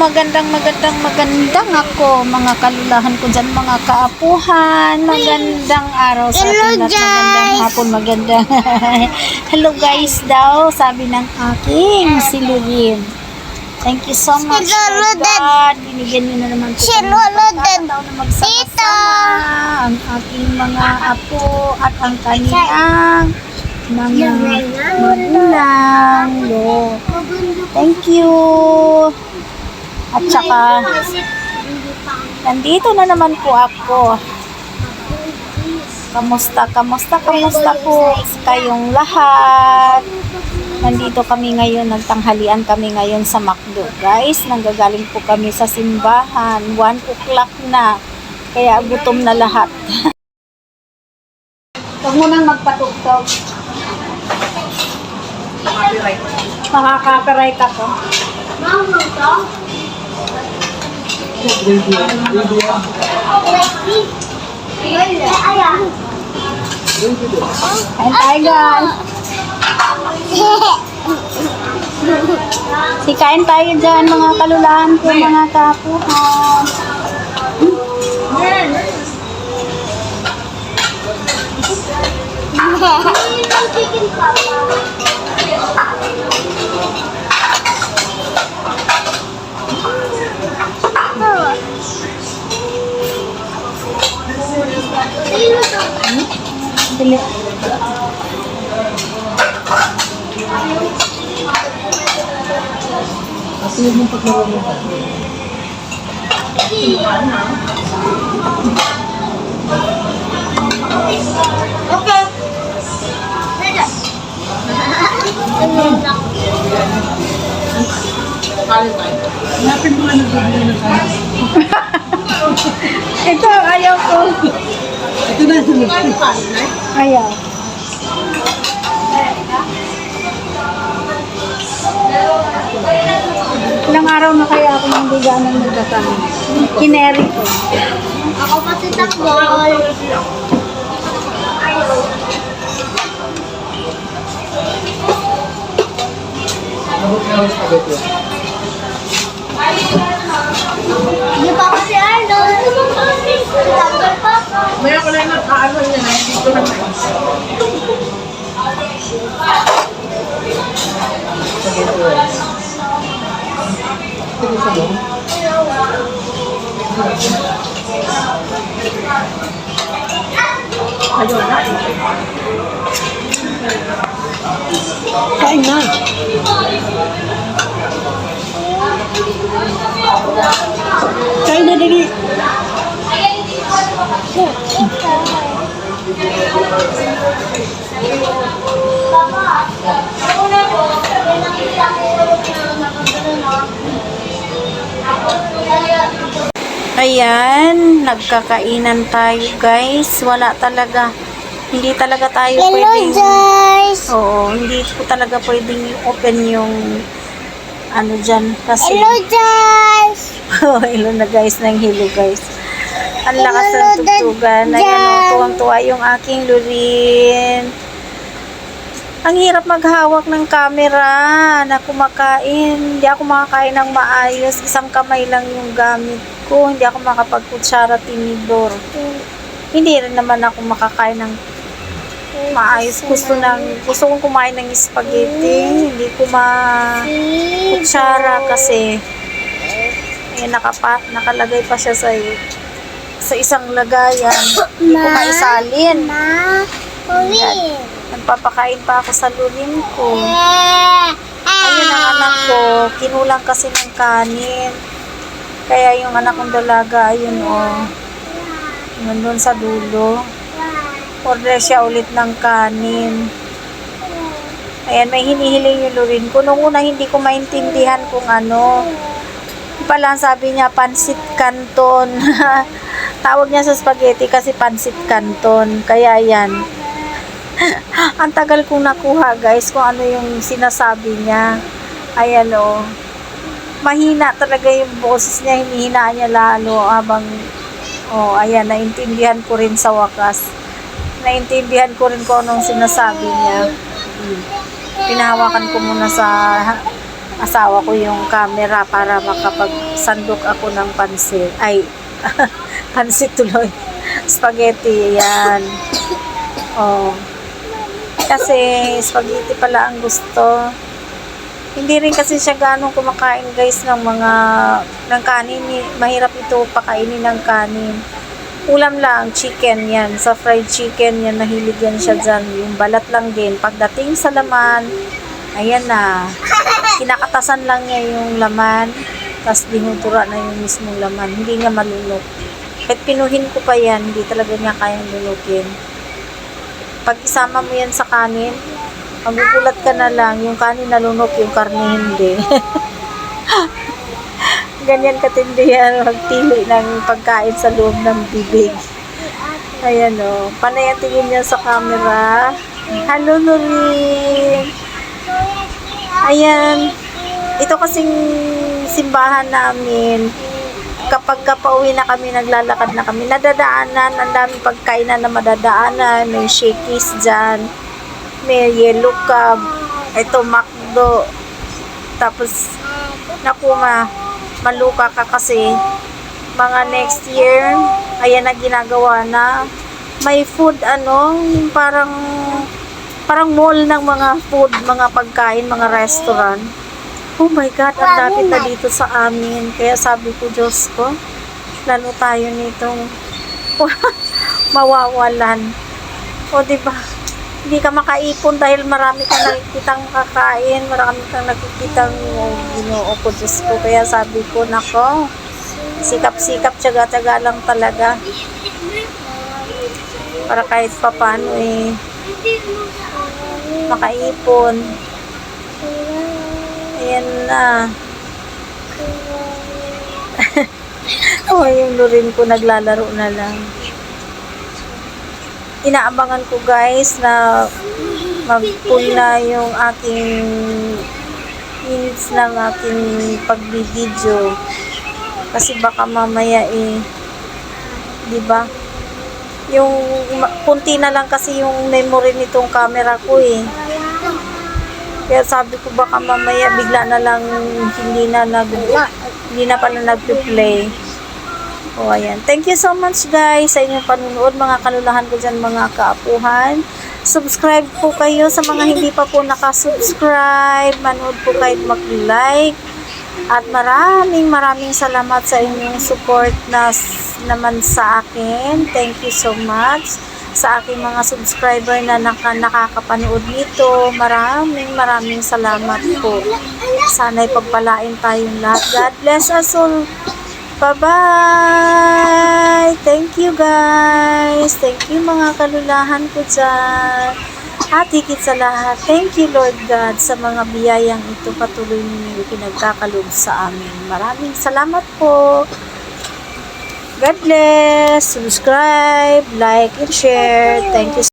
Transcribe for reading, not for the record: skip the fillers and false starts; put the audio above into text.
magandang ako, mga kalulahan ko dyan, mga kaapuhan. Magandang araw sa atin at magandang hapon, magandang hello guys daw, sabi ng aking si Lurin. Thank you so much, God. Binigyan niyo na naman po kami ng na magsama-sama ang aking mga apo at ang kanilang mga magulang. Thank you. At saka, nandito na naman po ako. Kamusta po kayong lahat? Nandito kami ngayon, nagtanghalian kami ngayon sa McDo. Guys, nanggagaling po kami sa simbahan. 1 o'clock na. Kaya gutom na lahat. Huwag mo nang magpatugtog. Makaka-copyright ako. Kain tayo guys. Kain tayo dyan mga kalulahan ko, mga kapuhan. Dili. Kasi yung paglaro mo. Okay. Hanapin mo nga nagbibigay ng sana. Ito, ayaw ko. Ito na yung Ayaw. Ilang araw na kaya ako hindi ganang nagkakain. Kineri ko. Ako kasi takbol. Hindi pa kasi Arnold. Takbol pa ako. Maya ko lang nag-aano niya na dito na kain na. Kain na dali. Ayan, nagkakainan tayo guys. Wala talaga. Hindi talaga tayo pwedeng. Oo, hindi ko talaga pwedeng open yung ano dyan. Kasi, Hello guys. hello na guys, ng hello guys. Ang lakas ng tugtugan. Ayan o, tuwang-tuwa yung aking Lurin. Ang hirap maghawak ng camera na kumakain. Hindi ako makakain ng maayos. Isang kamay lang yung gamit ko. Hindi ako makapagkutsara tinidor. Hindi rin naman ako makakain ng maayos. Gusto kong kumain ng spaghetti. Hindi ko kutsara kasi nakalagay pa siya sa isang lagayan. Hindi ko maisalin. Nagpapakain pa ako sa Lurin ko. Ayun ang anak ko. Kinulang kasi ng kanin. Kaya yung anak kong dalaga, ayun o. Nandun sa dulo. Order siya ulit ng kanin. Ayan, may hinihiling yung Lurin ko. Nung una hindi ko maintindihan kung ano. Pala sabi niya, pansit canton. Tawag niya sa spaghetti kasi pansit canton. Kaya yan. Ang tagal kong nakuha guys kung ano yung sinasabi niya. Ayan o. Mahina talaga yung boses niya. Hinihinaan niya lalo habang ayan, naintindihan ko rin sa wakas. Naintindihan ko rin kung anong sinasabi niya. Pinahawakan ko muna sa asawa ko yung camera para makapagsandok ako ng pansit. Ay, pansit tuloy. Spaghetti, yan. Oh. Kasi spaghetti pala ang gusto. Hindi rin kasi siya ganong kumakain guys ng kanin. Mahirap ito pakainin ng kanin. Ulam lang, chicken yan. Sa fried chicken yan, mahilig yan siya dyan. Yung balat lang din. Pagdating sa laman, ayan na. Kinakatasan lang niya yung laman. Tapos dinudura na yung mismong laman. Hindi niya malunok. Kahit pinuhin ko pa yan, hindi talaga niya kayang lunukin. Pag isama mo yan sa kanin, magugulat ka na lang. Yung kanin nalunok, yung karne hindi. Ganyan katindi yan, magpili ng pagkain sa loob ng bibig. Ayan o. Panay ang tingin niya sa camera. Hello, Nurin. Ayan. Ito kasing simbahan namin. Kapag pauwi na kami, naglalakad na kami, nadadaanan, ang daming pagkainan na madadaanan. May shakies dyan. May yellow cab. Ito, McDo. Tapos, maluka ka kasi mga next year ayan na ginagawa na may food parang mall ng mga food, mga pagkain, mga restaurant. Oh my God, ang dami na dito sa amin. Kaya sabi ko, Diyos ko, lalo tayo nitong mawawalan. O diba, hindi ka makaipon dahil marami kang nakikitang kakain, marami kang nakikitang Ginoo ko, Diyos ko. Kaya sabi ko, nako, sikap-sikap, tiyaga-tiyaga lang talaga. Para kahit papano makaipon. Ayan na. Oh, yung lurin ko naglalaro na lang. Inaabangan ko guys na mag-pull na yung aking minutes ng aking pagbibideo kasi baka mamaya di ba yung punti na lang kasi yung memory nitong camera ko kaya sabi ko baka mamaya bigla na lang hindi na pala nag-play. O, ayan. Thank you so much guys sa inyong panunood, mga kalulahan ko dyan, mga kaapuhan. Subscribe po kayo sa mga hindi pa po nakasubscribe. Manood po kayo, mag-like. At maraming salamat sa inyong support naman sa akin. Thank you so much sa aking mga subscriber na nakakapanood nito. Maraming salamat po. Sana'y pagpalain tayong lahat. God bless us all. Bye-bye! Thank you guys! Thank you mga kalulahan ko dyan. At higit sa lahat, thank you Lord God sa mga biyayang ito patuloy ninyo pinagkakalob sa amin. Maraming salamat po. God bless! Subscribe, like, and share. Thank you.